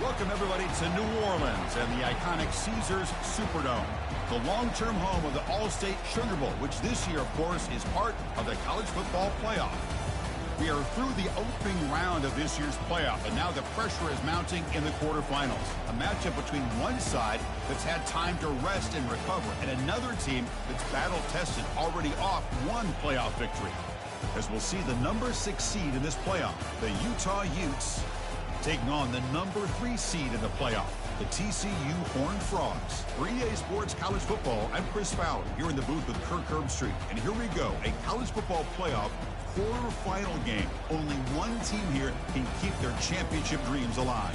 Welcome, everybody, to New Orleans and the iconic Caesars Superdome, the long-term home of the All-State Sugar Bowl, which this year, of course, is part of the college football playoff. We are through the opening round of this year's playoff, and now the pressure is mounting in the quarterfinals. A matchup between one side that's had time to rest and recover, and another team that's battle-tested, already off one playoff victory. As we'll see the number 6 seed in this playoff, the Utah Utes, taking on the number 3 seed in the playoff, the TCU Horned Frogs. For EA Sports College Football, I'm Chris Fowler, here in the booth with Kirk Herbstreit. And here we go, a college football playoff quarterfinal game. Only one team here can keep their championship dreams alive.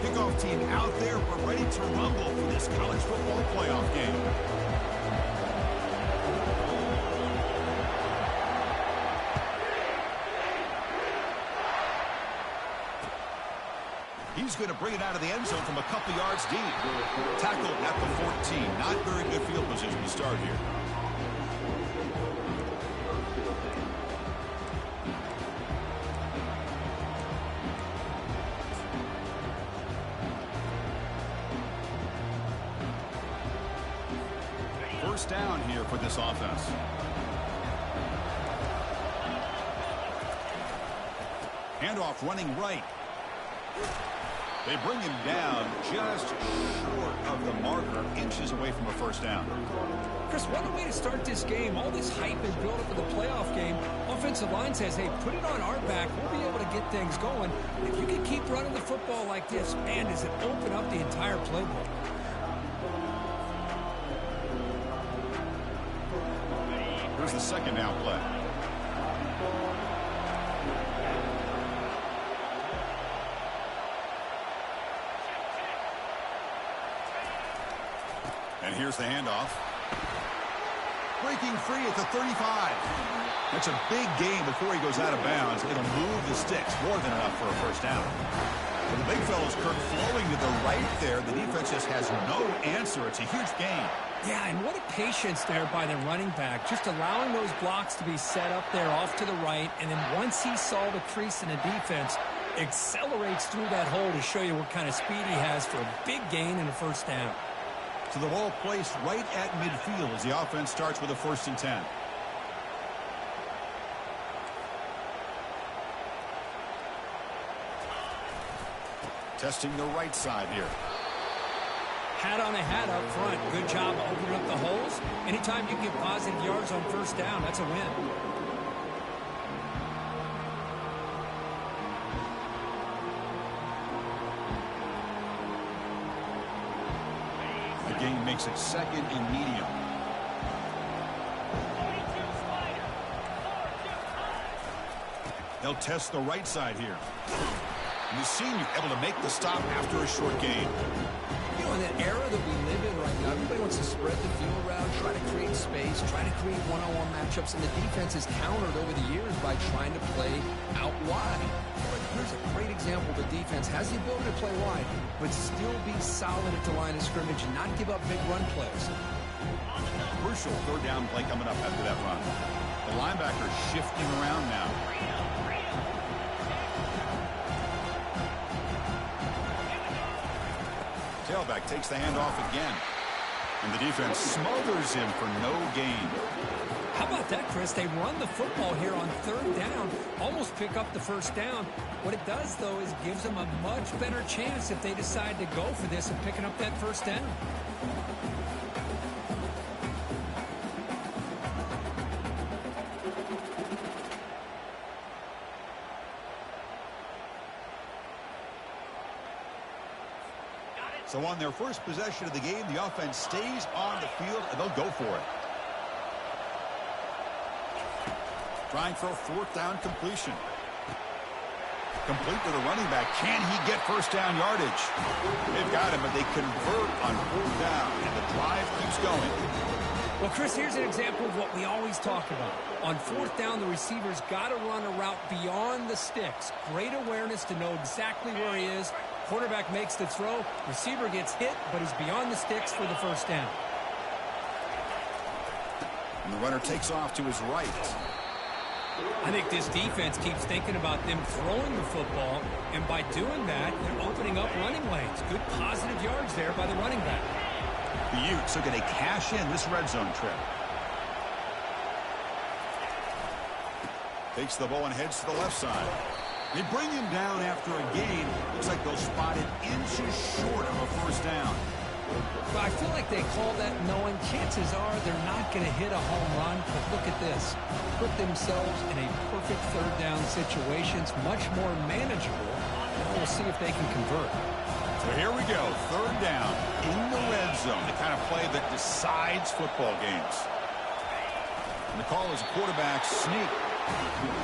Kickoff team out there. We're ready to rumble for this college football playoff game. He's going to bring it out of the end zone from a couple yards deep. Tackled at the 14. Not very good field position to start here. First down here for this offense. Handoff running right. They bring him down just short of the marker, inches away from a first down. Chris, what a way to start this game. All this hype is built up for the playoff game. Offensive line says, hey, put it on our back. We'll be able to get things going. If you can keep running the football like this, man, does it open up the entire playbook. Here's the second down play. And here's the handoff. Breaking free at the 35. That's a big gain before he goes out of bounds. It'll move the sticks, more than enough for a first down. Well, the big fella's Kirk flowing to the right there. The defense just has no answer. It's a huge gain. Yeah, and what a patience there by the running back. Just allowing those blocks to be set up there off to the right. And then once he saw the crease in the defense, accelerates through that hole to show you what kind of speed he has for a big gain and a first down. So the ball placed right at midfield as the offense starts with a 1st and 10. Testing the right side here. Hat on a hat up front. Good job opening up the holes. Anytime you get positive yards on first down, that's a win. The gain makes it 2nd and medium. They'll test the right side here. And the senior able to make the stop after a short gain. You know, in that era that we live in right now, everybody wants to spread the field around, try to create space, try to create one-on-one matchups, and the defense is countered over the years by trying to play out wide. But here's a great example. The defense has the ability to play wide, but still be solid at the line of scrimmage and not give up big run plays. Crucial 3rd down play coming up after that run. The linebacker shifting around now. Tailback takes the handoff again. And the defense smothers him for no gain. How about that, Chris? They run the football here on 3rd down, almost pick up the first down. What it does, though, is gives them a much better chance if they decide to go for this and picking up that first down. So on their first possession of the game, the offense stays on the field, and they'll go for it. Trying for a 4th down completion. Complete to the running back. Can he get first down yardage? They've got him, but they convert on 4th down, and the drive keeps going. Well, Chris, here's an example of what we always talk about. On 4th down, the receiver's got to run a route beyond the sticks. Great awareness to know exactly where he is, Quarterback makes the throw. Receiver gets hit, but is beyond the sticks for the first down. And the runner takes off to his right. I think this defense keeps thinking about them throwing the football, and by doing that, they're opening up running lanes. Good positive yards there by the running back. The Utes are going to cash in this red zone trip. Takes the ball and heads to the left side. They bring him down after a gain. Looks like they'll spot it inches short of a first down. Well, I feel like they call that knowing chances are they're not going to hit a home run. But look at this. Put themselves in a perfect third down situation. It's much more manageable. And we'll see if they can convert. So here we go. Third down in the red zone. The kind of play that decides football games. And the call is a quarterback sneak.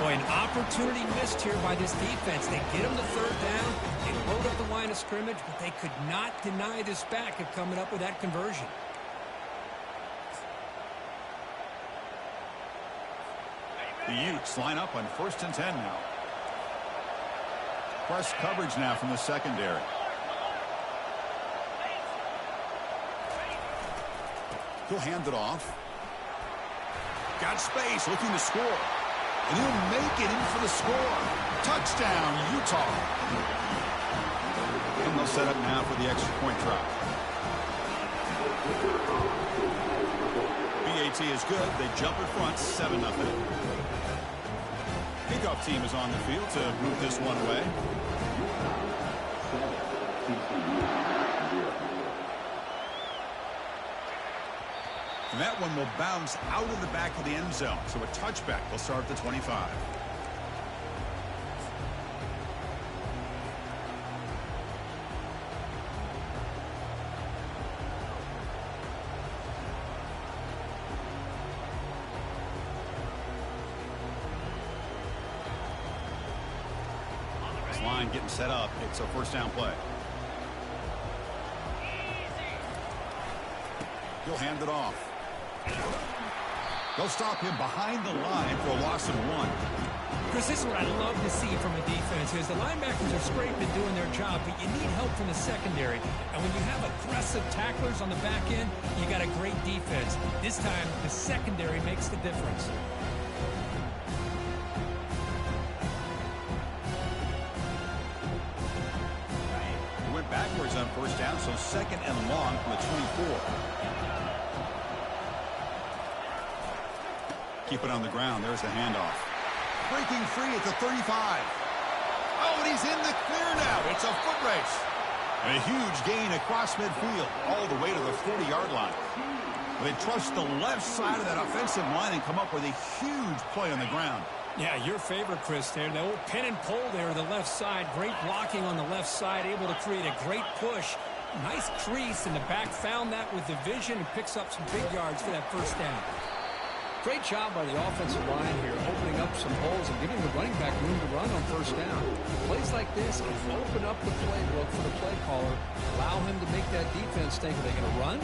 Boy, an opportunity missed here by this defense. They get them to third down. They load up the line of scrimmage, but they could not deny this back of coming up with that conversion. The Utes line up on 1st and 10 now. Press coverage now from the secondary. He'll hand it off. Got space, looking to score. And he'll make it in for the score. Touchdown, Utah. And they'll set up now for the extra point try. BAT is good. They jump in front, 7-0. Kickoff team is on the field to move this one away. And that one will bounce out of the back of the end zone. So a touchback will start at the 25. This line getting set up. It's a first down play. He'll hand it off. They'll stop him behind the line for a loss of 1. Chris, this is what I love to see from a defense is the linebackers are scraping and doing their job, but you need help from the secondary. And when you have aggressive tacklers on the back end, you got a great defense. This time, the secondary makes the difference. He went backwards on first down, so 2nd and long from the 24. Keep it on the ground. There's the handoff. Breaking free at the 35. Oh, and he's in the clear now. It's a foot race. And a huge gain across midfield, all the way to the 40-yard line. They trust the left side of that offensive line and come up with a huge play on the ground. Yeah, your favorite, Chris, there. The old pin and pull there to the left side. Great blocking on the left side, able to create a great push. Nice crease, and the back found that with the vision and picks up some big yards for that first down. Great job by the offensive line here, opening up some holes and giving the running back room to run on first down. Plays like this can open up the playbook for the play caller, allow him to make that defense think, are they going to run?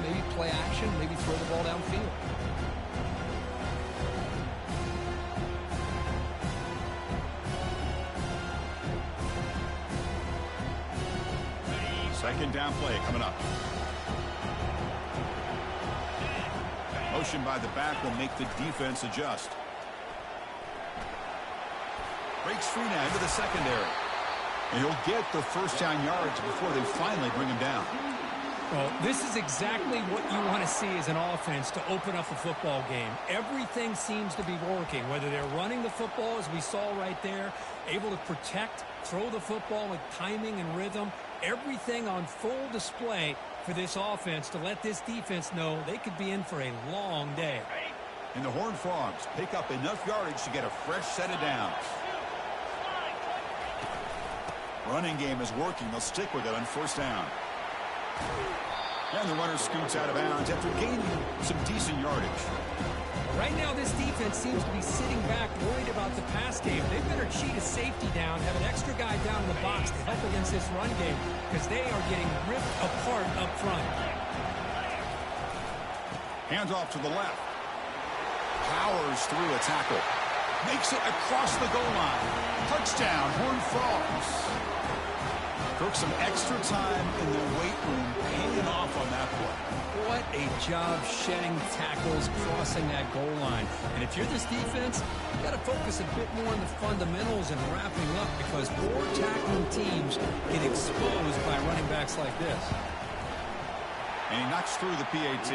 Maybe play action, maybe throw the ball downfield. Second down play coming up. Motion by the back will make the defense adjust. Breaks free now into the secondary. And he'll get the first down yards before they finally bring him down. Well, this is exactly what you want to see as an offense to open up a football game. Everything seems to be working, whether they're running the football, as we saw right there, able to protect, throw the football with timing and rhythm. Everything on full display for this offense to let this defense know they could be in for a long day. And the Horned Frogs pick up enough yardage to get a fresh set of downs. Running game is working. They'll stick with it on first down. And the runner scoots out of bounds after gaining some decent yardage. Right now, this defense seems to be sitting back, worried about the pass game. They better cheat a safety down, have an extra guy down in the box to help against this run game, because they are getting ripped apart up front. Hands off to the left. Powers through a tackle. Makes it across the goal line. Touchdown, Horned Frogs. Took some extra time in the weight room paying off on that play. What a job shedding tackles, crossing that goal line. And if you're this defense, you got to focus a bit more on the fundamentals and wrapping up, because poor tackling teams get exposed by running backs like this. And he knocks through the PAT.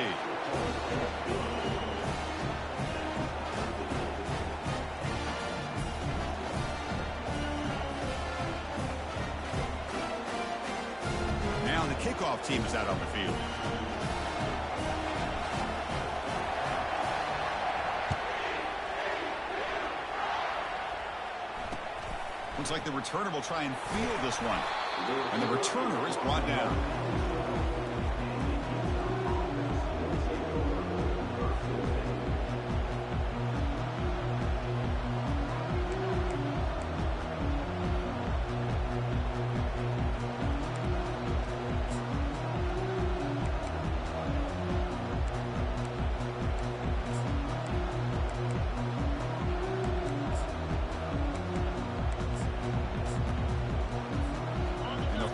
Now the kickoff team is out on the field. Looks like the returner will try and field this one. And the returner is brought down.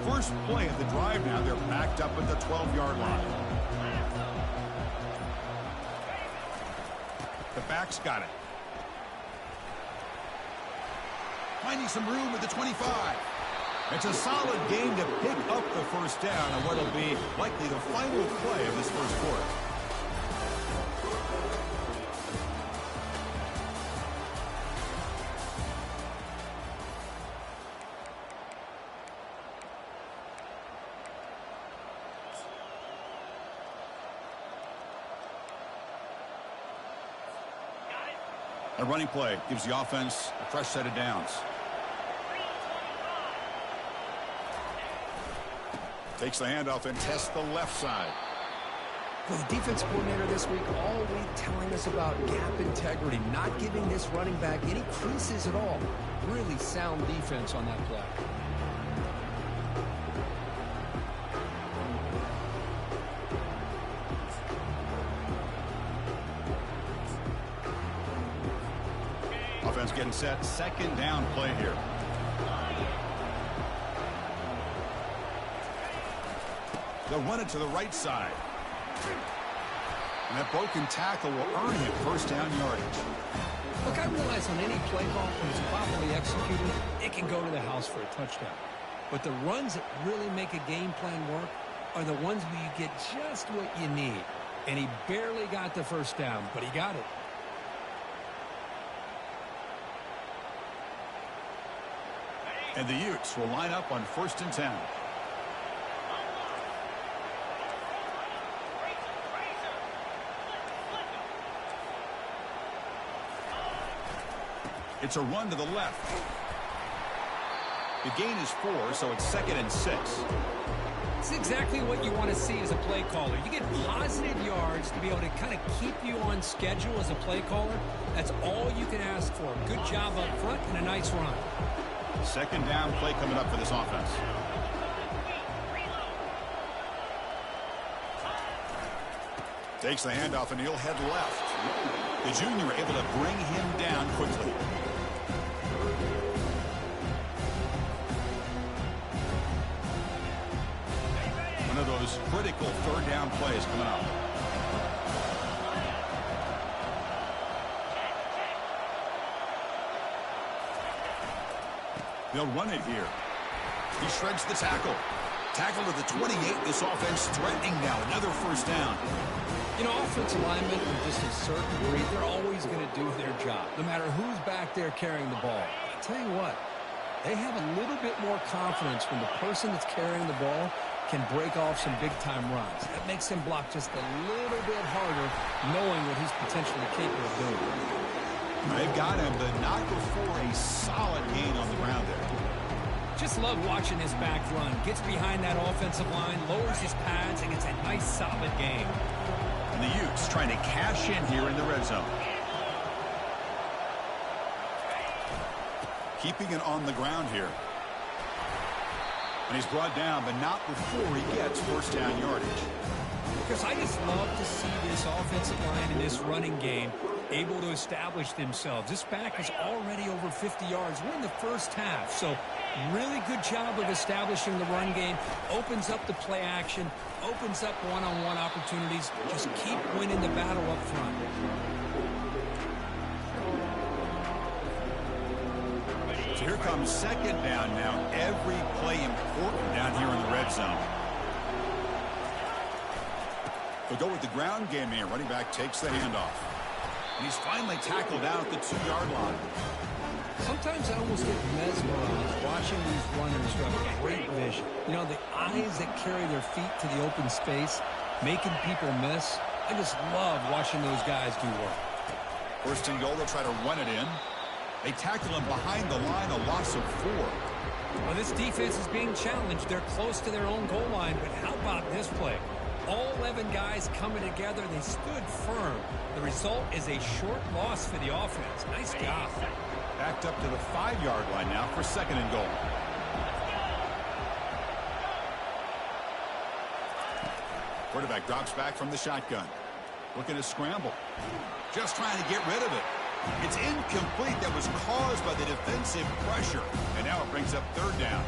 First play of the drive now. They're backed up at the 12-yard line. The back's got it. Finding some room at the 25. It's a solid game to pick up the first down on what will be likely the final play of this first quarter. A running play gives the offense a fresh set of downs. Takes the handoff and tests the left side. Well, the defense coordinator this week all week telling us about gap integrity, not giving this running back any creases at all. Really sound defense on that play. Offense getting set. Second down play here. They'll run it to the right side. And that broken tackle will earn him first down yardage. Look, I realize on any play call, when it's properly executed, it can go to the house for a touchdown. But the runs that really make a game plan work are the ones where you get just what you need. And he barely got the first down, but he got it. And the Utes will line up on 1st and 10. It's a run to the left. The gain is 4, so it's 2nd and 6. It's exactly what you want to see as a play caller. You get positive yards to be able to kind of keep you on schedule as a play caller. That's all you can ask for. Good job up front and a nice run. Second down play coming up for this offense. Takes the handoff and he'll head left. The junior able to bring him down quickly. One of those critical third down plays coming up. They'll run it here. He shreds the tackle. Tackle to the 28. This offense threatening now. Another first down. You know, offensive linemen are just a certain breed. They're always going to do their job, no matter who's back there carrying the ball. I'll tell you what, they have a little bit more confidence when the person that's carrying the ball can break off some big-time runs. That makes him block just a little bit harder, knowing what he's potentially capable of doing. They've got him, but not before a solid gain on the ground there. Just love watching this back run. Gets behind that offensive line, lowers his pads, and gets a nice, solid gain. And the Utes trying to cash in here in the red zone. Keeping it on the ground here. And he's brought down, but not before he gets first down yardage. Because I just love to see this offensive line in this running game able to establish themselves. This back is already over 50 yards. We're in the first half, so really good job of establishing the run game. Opens up the play action, opens up one-on-one opportunities. Just keep winning the battle up front. So here comes second down now. Every play important down here in the red zone. They'll go with the ground game here. Running back takes the handoff. And he's finally tackled down at the 2-yard line. Sometimes I almost get mesmerized watching these runners who have great vision. You know, the eyes that carry their feet to the open space, making people miss. I just love watching those guys do work. First and goal, they'll try to run it in. They tackle him behind the line, a loss of 4. Well, this defense is being challenged. They're close to their own goal line, but how about this play? All 11 guys coming together, they stood firm. The result is a short loss for the offense. Nice job. Backed up to the 5-yard line now for second and goal. Quarterback drops back from the shotgun. Looking to scramble. Just trying to get rid of it. It's incomplete. That was caused by the defensive pressure. And now it brings up third down.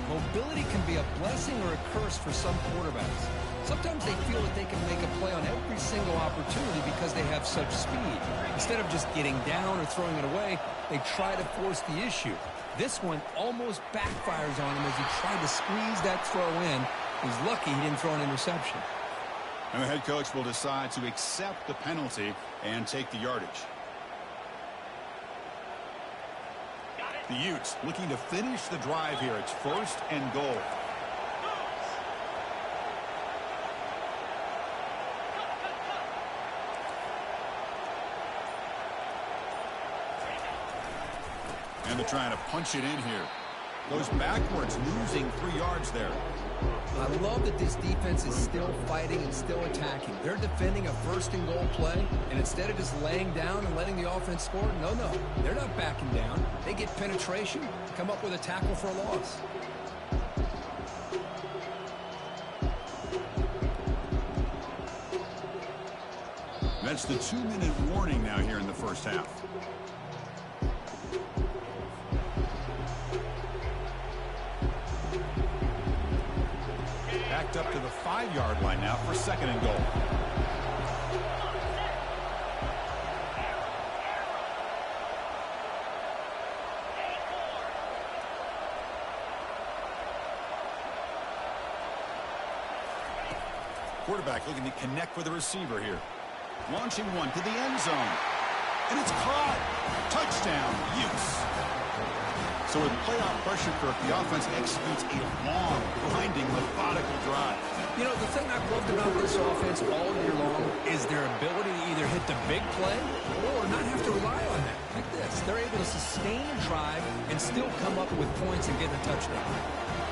Mobility can be a blessing or a curse for some quarterbacks. Sometimes they feel that they can make a play on every single opportunity because they have such speed. Instead of just getting down or throwing it away, they try to force the issue. This one almost backfires on him as he tried to squeeze that throw in. He's lucky he didn't throw an interception. And the head coach will decide to accept the penalty and take the yardage. The Utes looking to finish the drive here. It's first and goal. And they're trying to punch it in here. Goes backwards, losing 3 yards there. I love that this defense is still fighting and still attacking. They're defending a first and goal play, and instead of just laying down and letting the offense score, no, they're not backing down. They get penetration, come up with a tackle for a loss. That's the 2-minute warning now here in the first half. Backed up to the 5-yard line now for second and goal. Quarterback looking to connect with the receiver here. Launching one to the end zone. And it's caught. Touchdown, Utes. So with playoff pressure, Kirk, the offense executes a long, grinding, methodical drive. You know, the thing I've loved about this offense all year long Is their ability to either hit the big play or not have to rely on that. like this. They're able to sustain a drive and still come up with points and get a touchdown.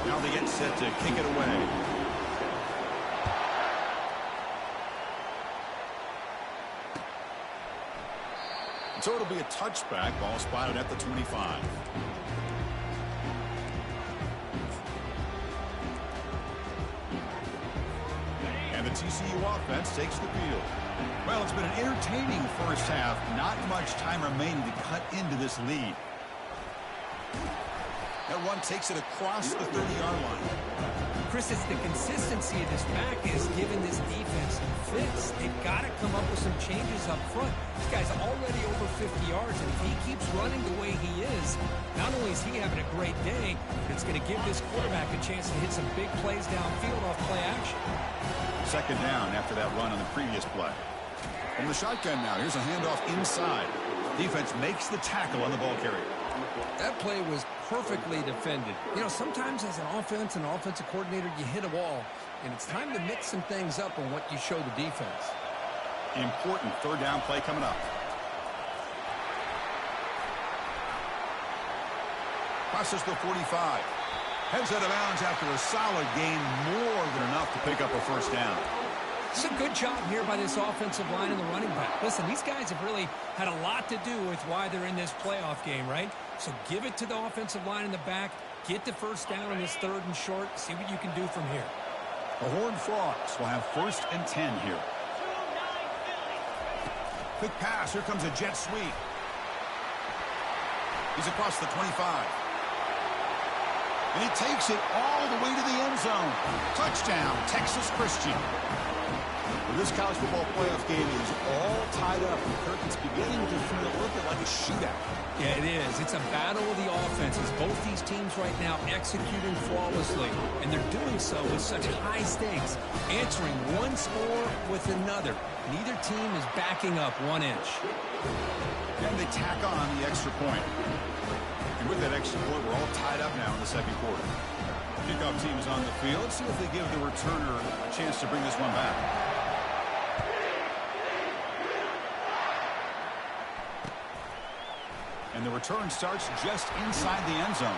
Now they get set to kick it away. So it'll be a touchback. Ball spotted at the 25. And the TCU offense takes the field. Well, it's been an entertaining first half. Not much time remaining to cut into this lead. That run takes it across the 30-yard line. Chris, it's the consistency of this back is giving this defense fits. They've got to come up with some changes up front. This guy's already over 50 yards, and if he keeps running the way he is, not only is he having a great day, but it's going to give this quarterback a chance to hit some big plays downfield off play action. Second down after that run on the previous play. From the shotgun now, here's a handoff inside. Defense makes the tackle on the ball carrier. That play was perfectly defended. You know, sometimes as an offense and offensive coordinator, you hit a wall, and it's time to mix some things up on what you show the defense. Important third down play coming up. Crosses the 45. Heads out of bounds after a solid gain, more than enough to pick up a first down. It's a good job here by this offensive line and the running back. Listen, these guys have really had a lot to do with why they're in this playoff game, right? So give it to the offensive line in the back. Get the first down on this third and short. See what you can do from here. The Horned Frogs will have first and 10 here. Quick pass. Here comes a jet sweep. He's across the 25. And he takes it all the way to the end zone. Touchdown, Texas Christian. This college football playoff game is all tied up. Kirk, it's beginning to feel a little bit like a shootout. Yeah, it is. It's a battle of the offenses. Both these teams right now executing flawlessly, and they're doing so with such high stakes, answering one score with another. Neither team is backing up 1 inch. And they tack on the extra point. And with that extra point, we're all tied up now in the second quarter. Kickoff team is on the field. Let's see if they give the returner a chance to bring this one back. And the return starts just inside the end zone.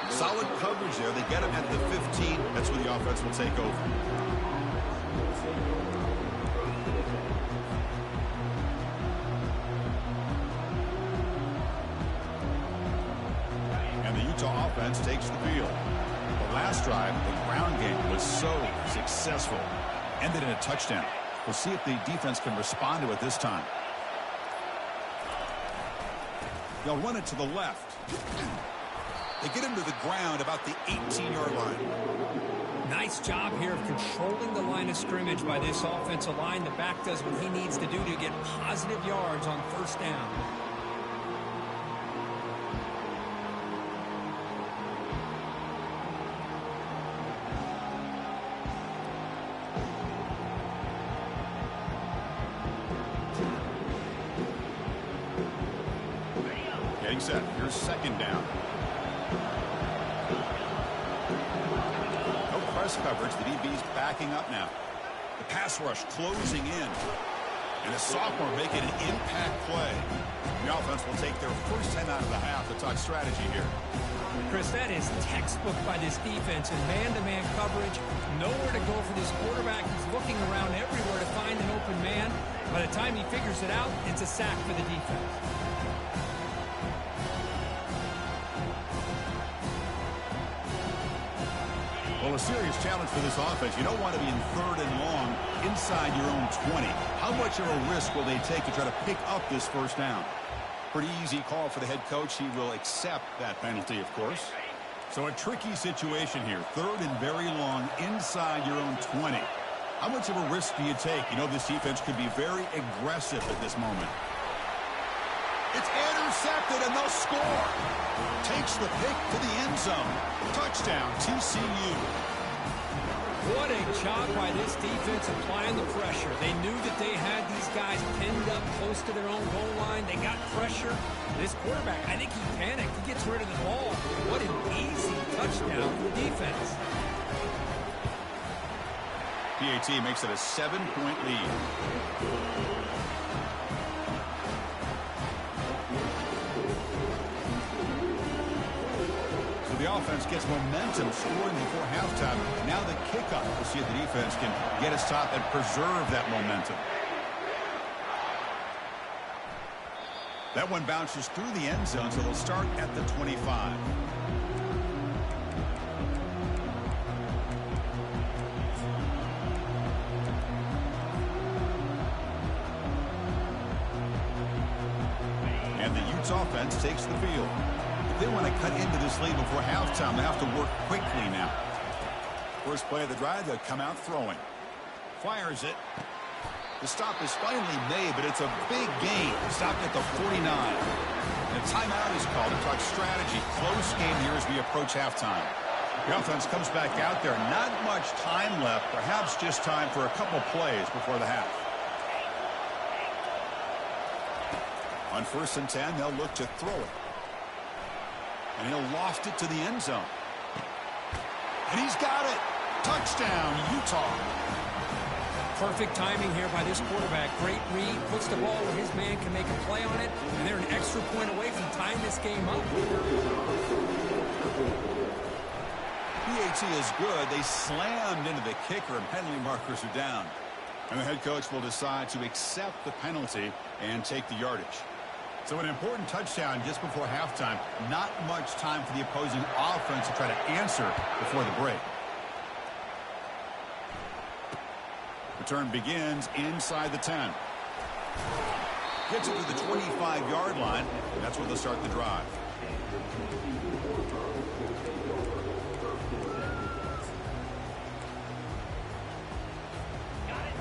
Solid coverage there. They get him at the 15. That's where the offense will take over. And the Utah offense takes the field. The last drive, the ground game was so successful. Ended in a touchdown. We'll see if the defense can respond to it this time. They'll run it to the left. They get him to the ground about the 18-yard line. Nice job here of controlling the line of scrimmage by this offensive line. The back does what he needs to do to get positive yards on first down. Getting set. Here's second down. No press coverage. The DB's backing up now. The pass rush closing in. And a sophomore making an impact play. The offense will take their first 10 out of the half to talk strategy here. Chris, that is textbook by this defense in man-to-man coverage. Nowhere to go for this quarterback. He's looking around everywhere to find an open man. By the time he figures it out, it's a sack for the defense. Well, a serious challenge for this offense. You don't want to be in third and long inside your own 20. How much of a risk will they take to try to pick up this first down? Pretty easy call for the head coach. He will accept that penalty, of course. So a tricky situation here. Third and very long inside your own 20. How much of a risk do you take? You know this defense could be very aggressive at this moment. It's intercepted, and they'll score. Takes the pick to the end zone. Touchdown, TCU. What a job by this defense applying the pressure. They knew that they had these guys pinned up close to their own goal line. They got pressure. This quarterback, I think he panicked. He gets rid of the ball. What an easy touchdown for the defense. PAT makes it a 7-point lead. The offense gets momentum scoring before halftime. Now the kickoff. We'll see if the defense can get a stop and preserve that momentum. That one bounces through the end zone, so they'll start at the 25. And the Utes offense takes the field. They want to cut into this lead before halftime. They have to work quickly now. First play of the drive, they'll come out throwing. Fires it. The stop is finally made, but it's a big gain. Stopped at the 49. And a timeout is called to talk strategy. Close game here as we approach halftime. The offense comes back out there. Not much time left. Perhaps just time for a couple plays before the half. On 1st and 10, they'll look to throw it. And he'll loft it to the end zone. And he's got it. Touchdown, Utah. Perfect timing here by this quarterback. Great read. Puts the ball where his man can make a play on it. And they're an extra point away from tying this game up. PAT is good. They slammed into the kicker, and penalty markers are down. And the head coach will decide to accept the penalty and take the yardage. So an important touchdown just before halftime. Not much time for the opposing offense to try to answer before the break. Return begins inside the 10. Gets it to the 25-yard line, and that's where they'll start the drive.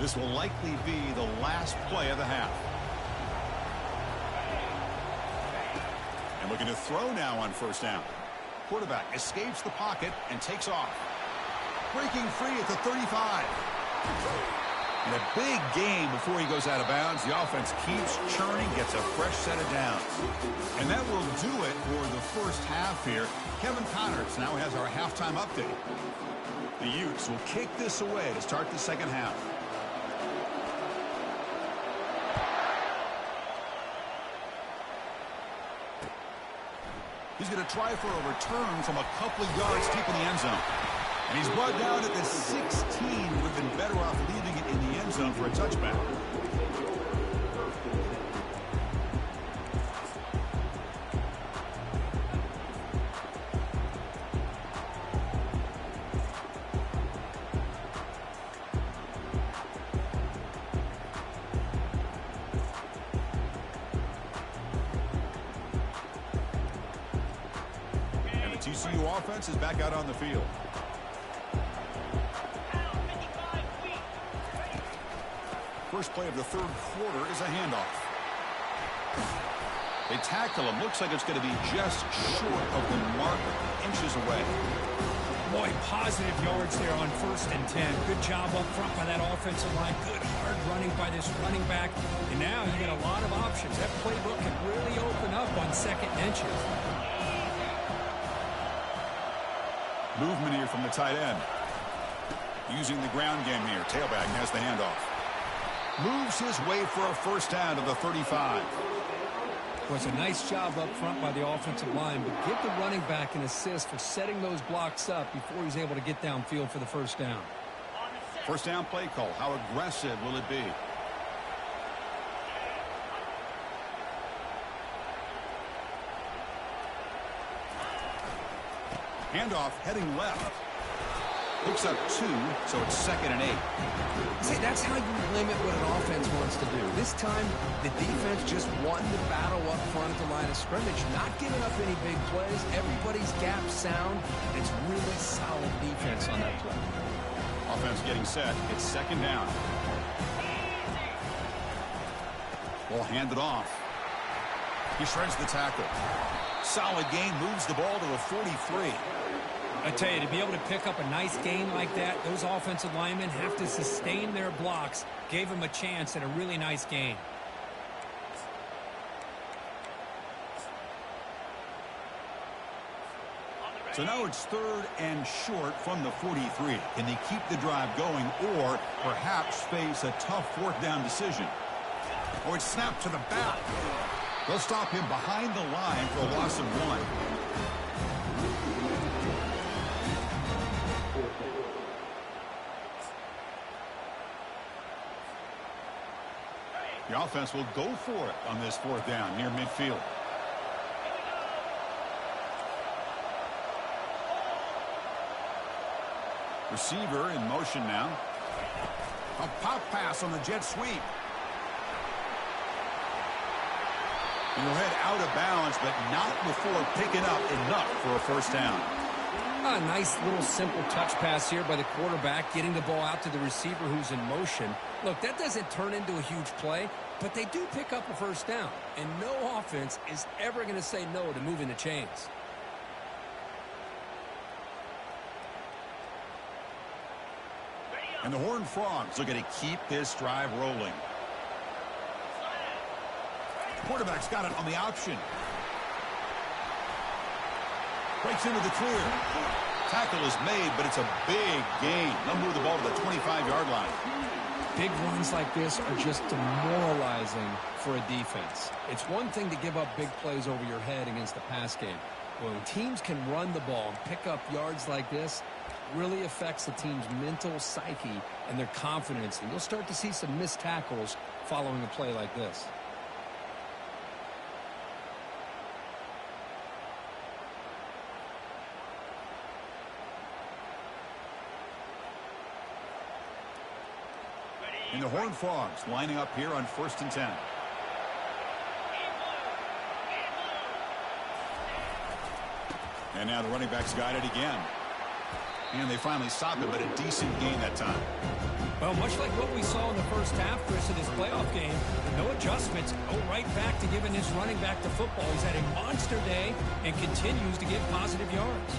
This will likely be the last play of the half. And looking to throw now on first down. Quarterback escapes the pocket and takes off. Breaking free at the 35. And a big gain before he goes out of bounds. The offense keeps churning, gets a fresh set of downs. And that will do it for the first half here. Kevin Connerts now has our halftime update. The Utes will kick this away to start the second half. He's going to try for a return from a couple of yards deep in the end zone. And he's brought down at the 16. Would have been better off leaving it in the end zone for a touchback. And the TCU offense is back out on the field. First play of the third quarter is a handoff. They tackle him. Looks like it's going to be just short of the marker, inches away. Boy, positive yards there on 1st and 10. Good job up front by that offensive line. Good hard running by this running back. And now you got a lot of options. That playbook can really open up on 2nd and inches. Movement here from the tight end. Using the ground game here. Tailback has the handoff. Moves his way for a first down to the 35. Was a nice job up front by the offensive line, but give the running back an assist for setting those blocks up before he's able to get downfield for the first down. First down play call. How aggressive will it be? Handoff heading left. Picks up 2, so it's 2nd and 8. See, that's how you limit what an offense wants to do. This time, the defense just won the battle up front at the line of scrimmage, not giving up any big plays. Everybody's gap sound. It's really solid defense on that play. Offense getting set. It's 2nd down. Ball handed off. He shreds the tackle. Solid gain, moves the ball to the 43. I tell you, to be able to pick up a nice gain like that, those offensive linemen have to sustain their blocks. Gave him a chance at a really nice gain. So now it's 3rd and short from the 43. Can they keep the drive going or perhaps face a tough 4th down decision? Oh, it's snapped to the back. They'll stop him behind the line for a loss of 1. The offense will go for it on this 4th down near midfield. Receiver in motion now. A pop pass on the jet sweep. And he'll head out of bounds, but not before picking up enough for a first down. A nice little simple touch pass here by the quarterback, getting the ball out to the receiver who's in motion. Look, that doesn't turn into a huge play, but they do pick up a first down. And no offense is ever going to say no to moving the chains. And the Horned Frogs looking to keep this drive rolling. Quarterback's got it on the option. Breaks into the clear. Tackle is made, but it's a big gain. They'll move the ball to the 25-yard line. Big runs like this are just demoralizing for a defense. It's one thing to give up big plays over your head against the pass game. When teams can run the ball and pick up yards like this, it really affects the team's mental psyche and their confidence. And you'll start to see some missed tackles following a play like this. And the Horned Frogs lining up here on 1st and 10. And now the running back's got it again. And they finally stopped it, but a decent gain that time. Well, much like what we saw in the first half, Chris, of this playoff game, no adjustments, go right back to giving his running back to football. He's had a monster day and continues to get positive yards.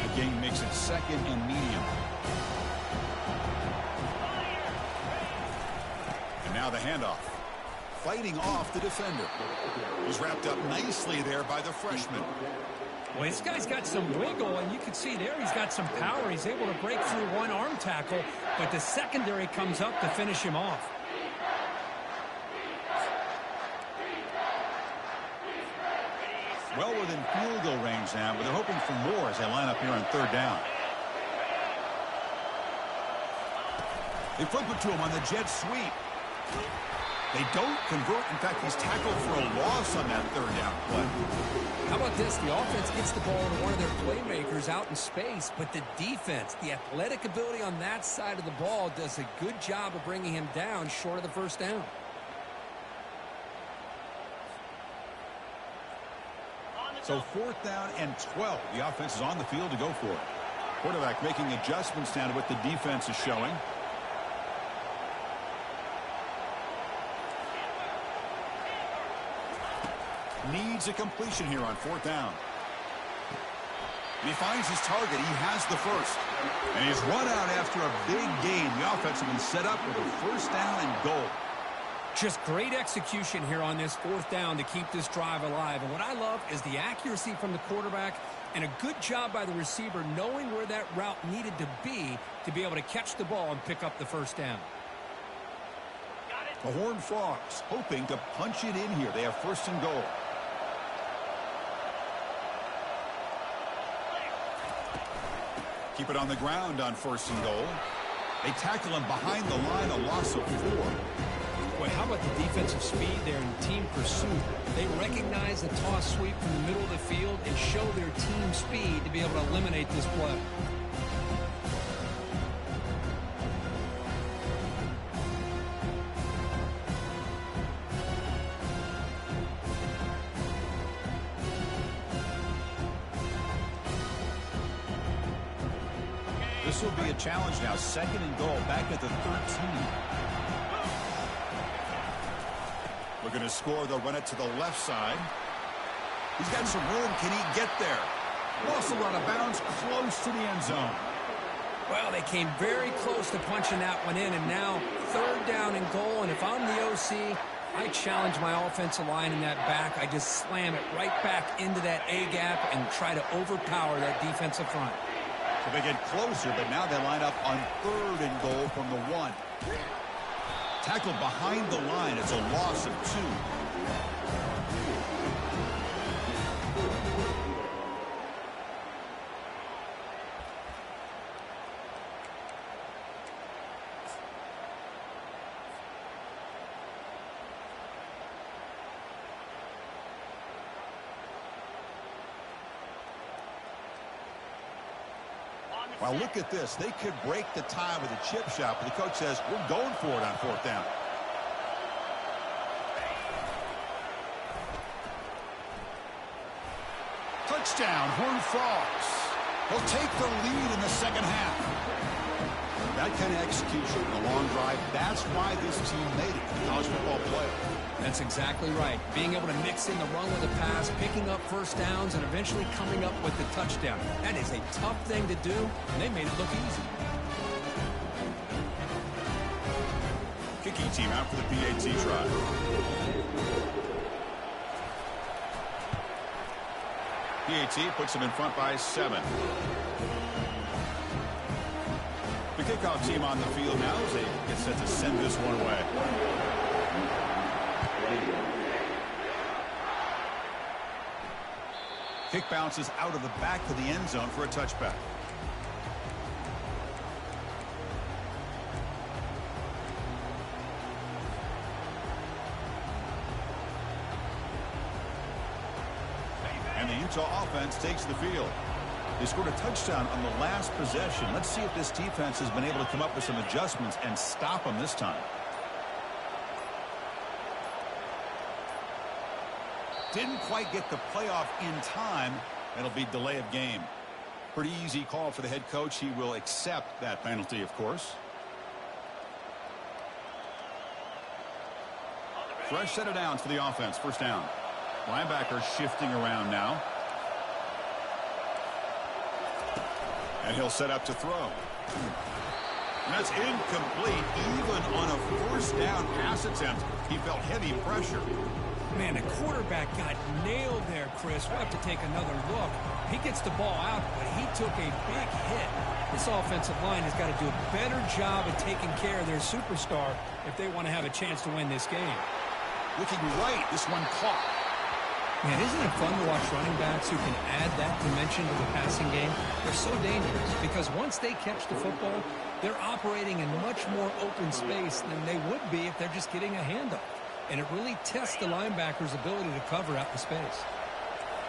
The gain makes it 2nd and medium. And now the handoff. Fighting off the defender. He's wrapped up nicely there by the freshman. Well, this guy's got some wiggle, and you can see there he's got some power. He's able to break through one arm tackle, but the secondary comes up to finish him off. Well within field goal range now, but they're hoping for more as they line up here on 3rd down. They flip it to him on the jet sweep. They don't convert. In fact, he's tackled for a loss on that 3rd down play. How about this? The offense gets the ball to one of their playmakers out in space, but the defense, the athletic ability on that side of the ball does a good job of bringing him down short of the 1st down. So 4th down and 12. The offense is on the field to go for it. Quarterback making adjustments now to what the defense is showing. Needs a completion here on 4th down. And he finds his target. He has the first. And he's run out after a big gain. The offense has been set up with a 1st down and goal. Just great execution here on this 4th down to keep this drive alive. And what I love is the accuracy from the quarterback and a good job by the receiver knowing where that route needed to be able to catch the ball and pick up the 1st down. The Horned Frogs hoping to punch it in here. They have 1st and goal. Keep it on the ground on 1st and goal. They tackle him behind the line, a loss of 4. Boy, how about the defensive speed there in team pursuit? They recognize the toss sweep from the middle of the field and show their team speed to be able to eliminate this play. This will be a challenge now. 2nd and goal, back at the 13. Looking to score. They'll run it to the left side. He's got some room. Can he get there? Also out of bounds, close to the end zone. Well, they came very close to punching that one in, and now 3rd down and goal. And if I'm the OC, I challenge my offensive line in that back. I just slam it right back into that A gap and try to overpower that defensive front. So they get closer, but now they line up on 3rd and goal from the 1. Tackled behind the line. It's a loss of 2. Well, look at this. They could break the tie with a chip shot, but the coach says, we're going for it on 4th down. Touchdown, Horned Frogs. They'll take the lead in the 2nd half. That kind of execution, a long drive, that's why this team made it to the college football playoff. That's exactly right. Being able to mix in the run with the pass, picking up 1st downs, and eventually coming up with the touchdown. That is a tough thing to do, and they made it look easy. Kicking team out for the PAT try. PAT puts them in front by 7. The kickoff team on the field now as they get set to send this one away. Kick bounces out of the back of the end zone for a touchback. And the Utah offense takes the field. They scored a touchdown on the last possession. Let's see if this defense has been able to come up with some adjustments and stop them this time. Didn't quite get the playoff in time. It'll be delay of game. Pretty easy call for the head coach. He will accept that penalty, of course. Fresh set of downs for the offense. First down. Linebacker shifting around now. And he'll set up to throw. And that's incomplete. Even on a first down pass attempt, he felt heavy pressure. Man, the quarterback got nailed there, Chris. We'll have to take another look. He gets the ball out, but he took a big hit. This offensive line has got to do a better job of taking care of their superstar if they want to have a chance to win this game. Looking right, this one caught. Man, isn't it fun to watch running backs who can add that dimension to the passing game? They're so dangerous because once they catch the football, they're operating in much more open space than they would be if they're just getting a handoff. And it really tests the linebacker's ability to cover out the space.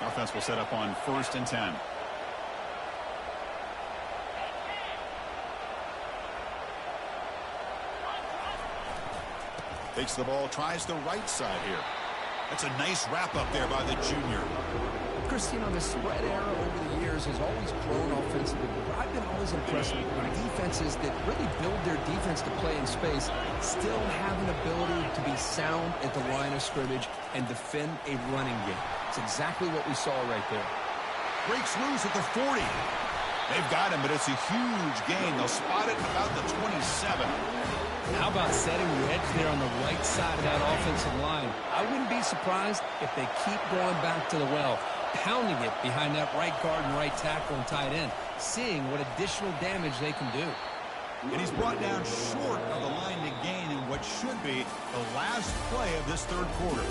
Offense will set up on 1st and 10. Takes the ball, tries the right side here. That's a nice wrap up there by the junior. Chris, you know, the spread era over the years has always grown offensively, but I've been always impressed with defenses that really build their defense to play in space, still have an ability to be sound at the line of scrimmage and defend a running game. It's exactly what we saw right there. Breaks loose at the 40. They've got him, but it's a huge gain. They'll spot it about the 27. How about setting the edge there on the right side of that offensive line? I wouldn't be surprised if they keep going back to the well, pounding it behind that right guard and right tackle and tight end, seeing what additional damage they can do. And he's brought down short of the line to gain in what should be the last play of this third quarter.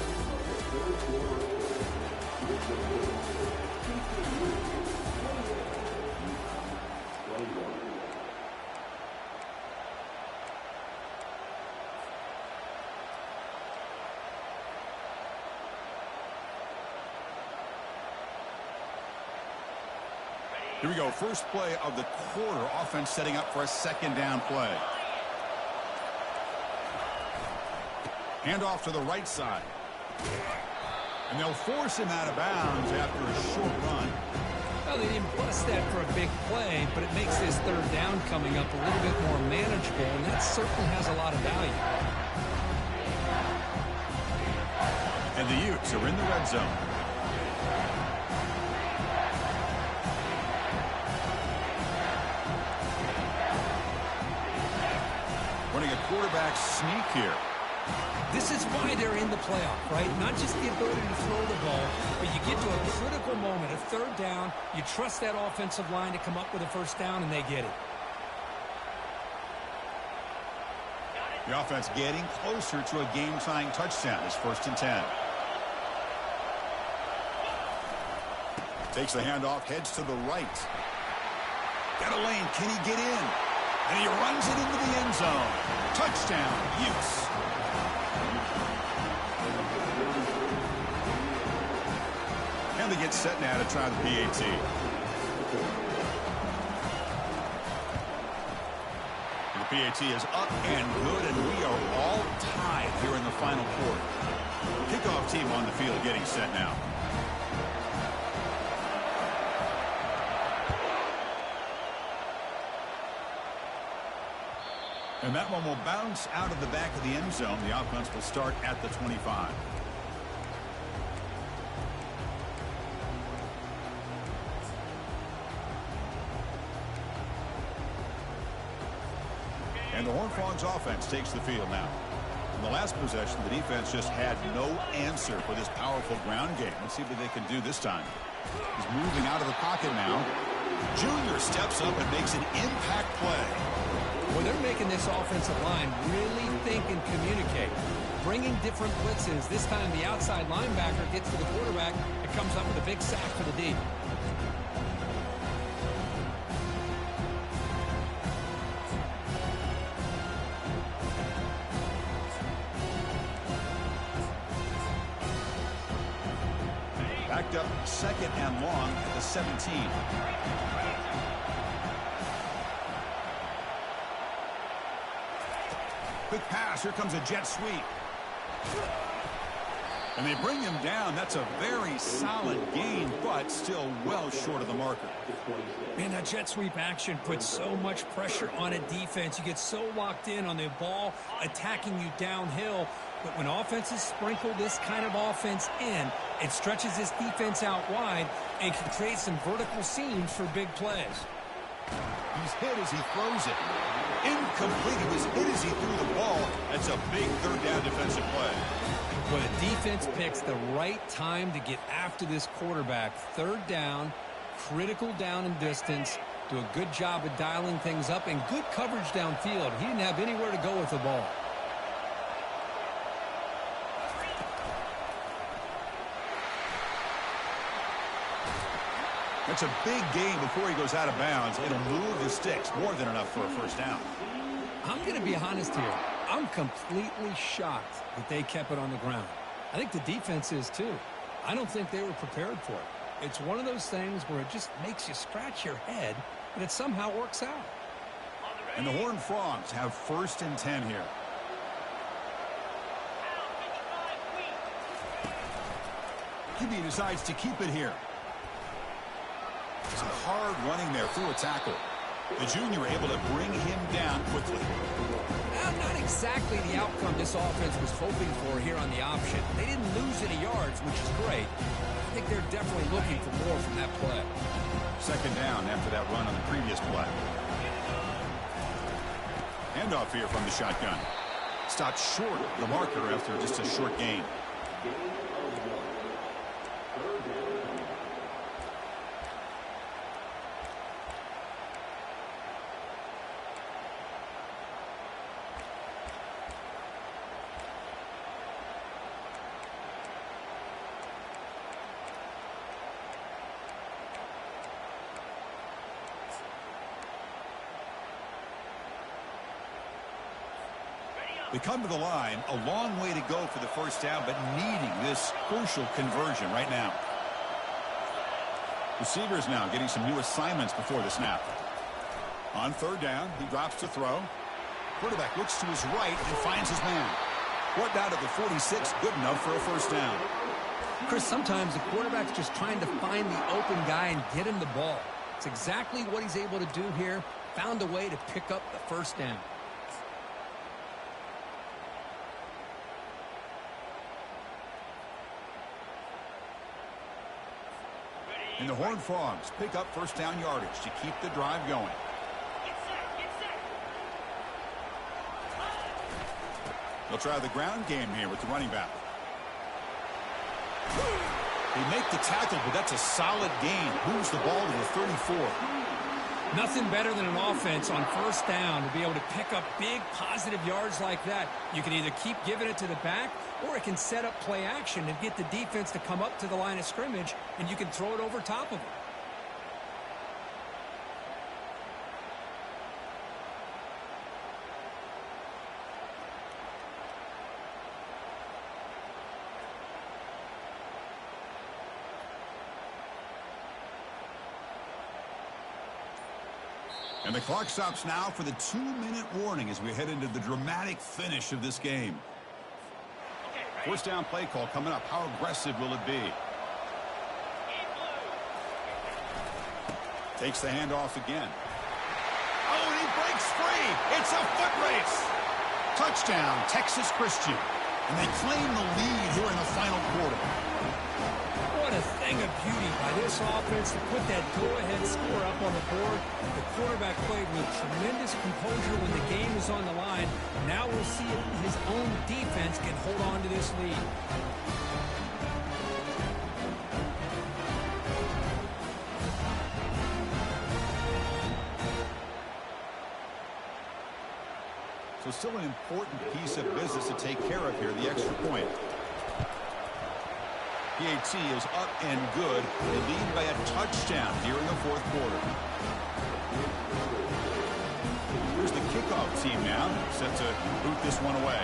Here we go. First play of the quarter. Offense setting up for a second down play. Handoff to the right side. And they'll force him out of bounds after a short run. Well, they didn't bust that for a big play, but it makes this third down coming up a little bit more manageable, and that certainly has a lot of value. And the Utes are in the red zone. Running a quarterback sneak here. This is why they're in the playoff, right? Not just the ability to throw the ball, but you get to a critical moment, a third down, you trust that offensive line to come up with a first down, and they get it. The offense getting closer to a game-tying touchdown. It's 1st and 10. Takes the handoff, heads to the right. Got a lane. Can he get in? And he runs it into the end zone. Touchdown, Utes. And they get set now to try the PAT. The PAT is up and good, and we are all tied here in the final quarter. Kickoff team on the field getting set now. And that one will bounce out of the back of the end zone. The offense will start at the 25. And the Horned Frogs offense takes the field now. In the last possession, the defense just had no answer for this powerful ground game. Let's see what they can do this time. He's moving out of the pocket now. Junior steps up and makes an impact play. Well, they're making this offensive line really think and communicate. Bringing different blitzes. This time the outside linebacker gets to the quarterback and comes up with a big sack for the D. picked up 2nd and long at the 17. Quick pass. Here comes a jet sweep. And they bring him down. That's a very solid gain, but still well short of the marker. Man, that jet sweep action puts so much pressure on a defense. You get so locked in on the ball attacking you downhill. But when offenses sprinkle this kind of offense in, it stretches this defense out wide and can create some vertical seams for big plays. He's hit as he throws it. Incomplete. He was hit as he threw the ball. That's a big third down defensive play. But a defense picks the right time to get after this quarterback. Third down, critical down and distance. Do a good job of dialing things up and good coverage downfield. He didn't have anywhere to go with the ball. That's a big gain before he goes out of bounds. It'll move the sticks. More than enough for a first down. I'm going to be honest here. I'm completely shocked that they kept it on the ground. I think the defense is too. I don't think they were prepared for it. It's one of those things where it just makes you scratch your head, but it somehow works out. And the Horned Frogs have 1st and 10 here. QB decides to keep it here. Some hard running there through a tackle. The junior able to bring him down quickly. Not exactly the outcome this offense was hoping for here on the option. They didn't lose any yards, which is great. I think they're definitely looking for more from that play. 2nd down after that run on the previous play. Handoff here from the shotgun. Stopped short of the marker after just a short gain. They come to the line, a long way to go for the first down, but needing this crucial conversion right now. Receivers now getting some new assignments before the snap. On 3rd down, he drops to throw. Quarterback looks to his right and finds his man. Brought down at the 46, good enough for a first down. Chris, sometimes the quarterback's just trying to find the open guy and get him the ball. It's exactly what he's able to do here. Found a way to pick up the first down. And the Horned Frogs pick up first down yardage to keep the drive going. They'll try the ground game here with the running back. They make the tackle, but that's a solid gain. Moves the ball to the 34. Nothing better than an offense on first down to be able to pick up big positive yards like that. You can either keep giving it to the back, or it can set up play action and get the defense to come up to the line of scrimmage, and you can throw it over top of them. And the clock stops now for the 2-minute warning as we head into the dramatic finish of this game. First down play call coming up. How aggressive will it be? Takes the handoff again. Oh, and he breaks free. It's a foot race. Touchdown, Texas Christian. And they claim the lead here in the final quarter. What a thing of beauty by this offense to put that go-ahead score up on the board. The quarterback played with tremendous composure when the game was on the line. Now we'll see if his own defense can hold on to this lead. So still an important piece of business to take care of here, the extra point. PAT is up and good. They lead by a touchdown here in the 4th quarter. Here's the kickoff team now, set to boot this one away.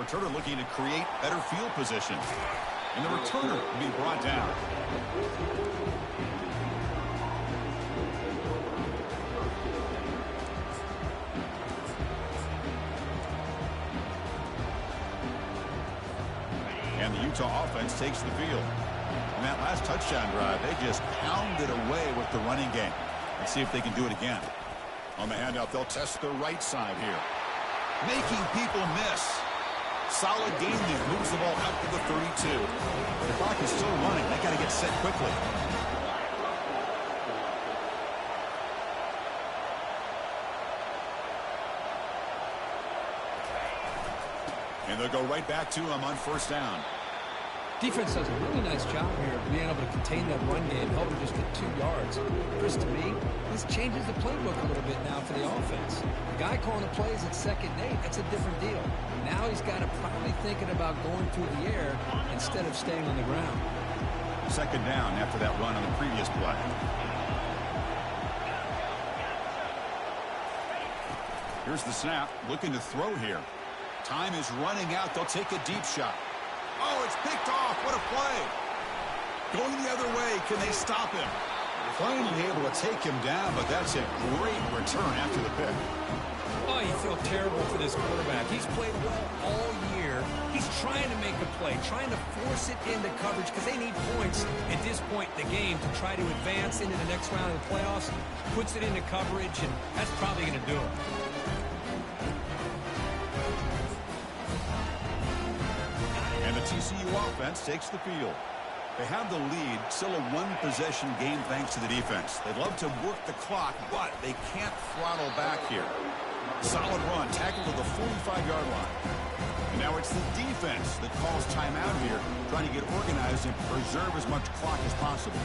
Returner looking to create better field position. And the returner will be brought down. And the Utah offense takes the field. In that last touchdown drive, they just pounded away with the running game. Let's see if they can do it again. On the handout, they'll test the right side here. Making people miss. Solid game there. Moves the ball out to the 32. The clock is still running. They got to get set quickly. And they'll go right back to him on first down. Defense does a really nice job here of being able to contain that run game, help them just get 2 yards. Chris, to me, this changes the playbook a little bit now for the offense. The guy calling the plays at 2nd and 8, that's a different deal. Now he's got to probably thinking about going through the air instead of staying on the ground. 2nd down after that run on the previous play. Here's the snap, looking to throw here. Time is running out. They'll take a deep shot. Oh, it's picked off. What a play. Going the other way. Can they stop him? Finally able to take him down, but that's a great return after the pick. Oh, you feel terrible for this quarterback. He's played well all year. He's trying to make a play, trying to force it into coverage because they need points at this point in the game to try to advance into the next round of the playoffs. Puts it into coverage, and that's probably going to do it. TCU offense takes the field. They have the lead, still a one-possession game thanks to the defense. They'd love to work the clock, but they can't throttle back here. Solid run, tackled to the 45-yard line. And now it's the defense that calls timeout here, trying to get organized and preserve as much clock as possible.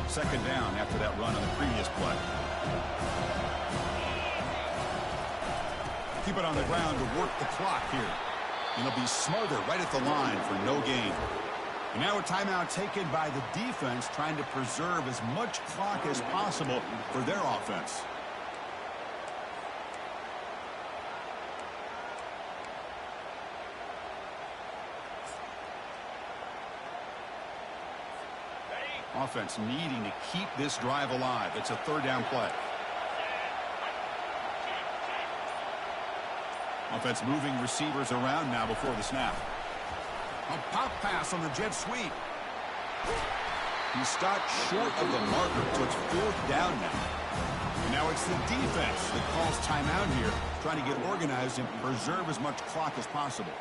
Second down after that run on the previous play. Keep it on the ground to work the clock here. And they'll be smarter right at the line for no gain. And now a timeout taken by the defense, trying to preserve as much clock as possible for their offense. Offense needing to keep this drive alive. It's a 3rd down play. Offense moving receivers around now before the snap. A pop pass on the jet sweep. He stopped short of the marker, so it's 4th down now. And now it's the defense that calls timeout here, trying to get organized and preserve as much clock as possible.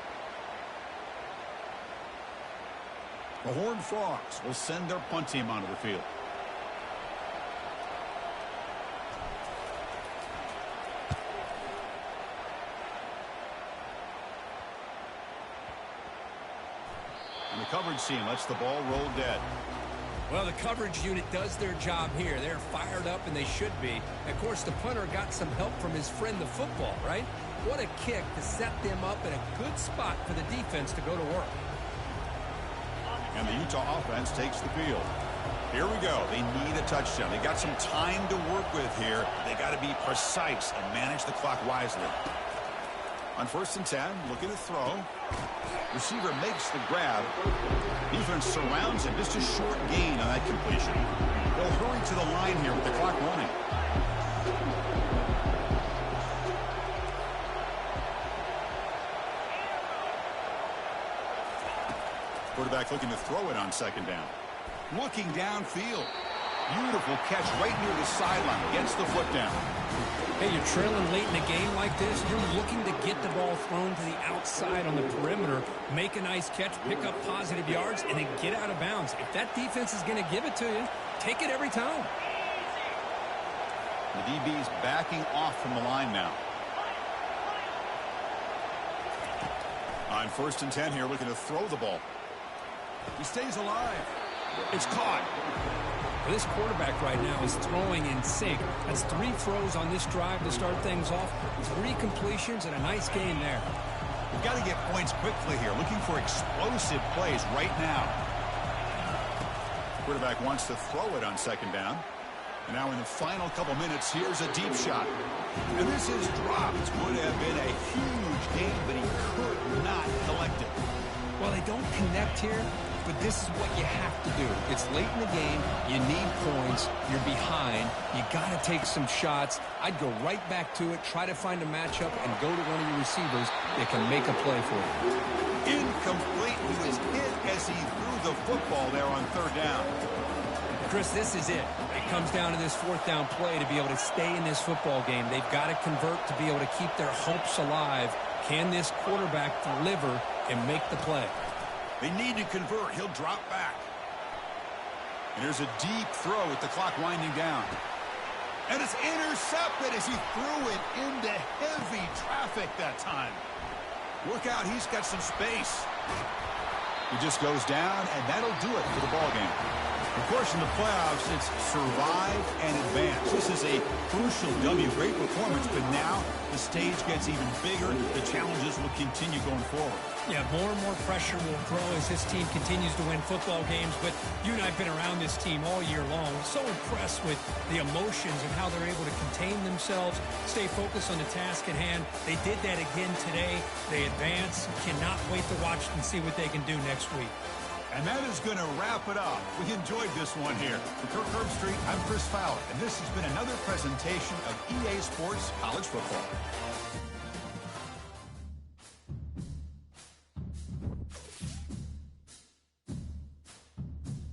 The Horned Frogs will send their punt team onto the field. And the coverage team lets the ball roll dead. Well, the coverage unit does their job here. They're fired up, and they should be. Of course, the punter got some help from his friend, the football, right? What a kick to set them up in a good spot for the defense to go to work. And the Utah offense takes the field. Here we go. They need a touchdown. They got some time to work with here. They got to be precise and manage the clock wisely. On 1st and 10, looking to throw. Receiver makes the grab. Defense surrounds him. Just a short gain on that completion. They'll hurry to the line here with the clock running. Quarterback looking to throw it on 2nd down. Looking downfield. Beautiful catch right near the sideline. Gets the foot down. Hey, you're trailing late in a game like this. You're looking to get the ball thrown to the outside on the perimeter, make a nice catch, pick up positive yards, and then get out of bounds. If that defense is going to give it to you, take it every time. The DB's backing off from the line now. On 1st and 10 here, looking to throw the ball. He stays alive. It's caught. This quarterback right now is throwing in sync. That's 3 throws on this drive to start things off. 3 completions and a nice game there. We've got to get points quickly here. Looking for explosive plays right now. Quarterback wants to throw it on 2nd down. And now in the final couple minutes, here's a deep shot. And this is dropped. Would have been a huge gain, but he could not collect it. Well, they don't connect here, but this is what you have to do. It's late in the game. You need points. You're behind. You got to take some shots. I'd go right back to it, try to find a matchup, and go to one of your receivers that can make a play for you. Incomplete. He was hit as he threw the football there on third down. Chris, this is it. It comes down to this fourth down play to be able to stay in this football game. They've got to convert to be able to keep their hopes alive. Can this quarterback deliver and make the play? They need to convert. He'll drop back. And there's a deep throw with the clock winding down. And it's intercepted as he threw it into heavy traffic that time. Look out, he's got some space. He just goes down, and that'll do it for the ball game. Of course, in the playoffs, it's survive and advance. This is a crucial W. Great performance, but now the stage gets even bigger. The challenges will continue going forward. Yeah, more and more pressure will grow as this team continues to win football games. But you and I have been around this team all year long. So impressed with the emotions and how they're able to contain themselves, stay focused on the task at hand. They did that again today. They advance. Cannot wait to watch and see what they can do next week. And that is going to wrap it up. We enjoyed this one here. For Kirk Herbstreit, I'm Chris Fowler, and this has been another presentation of EA Sports College Football.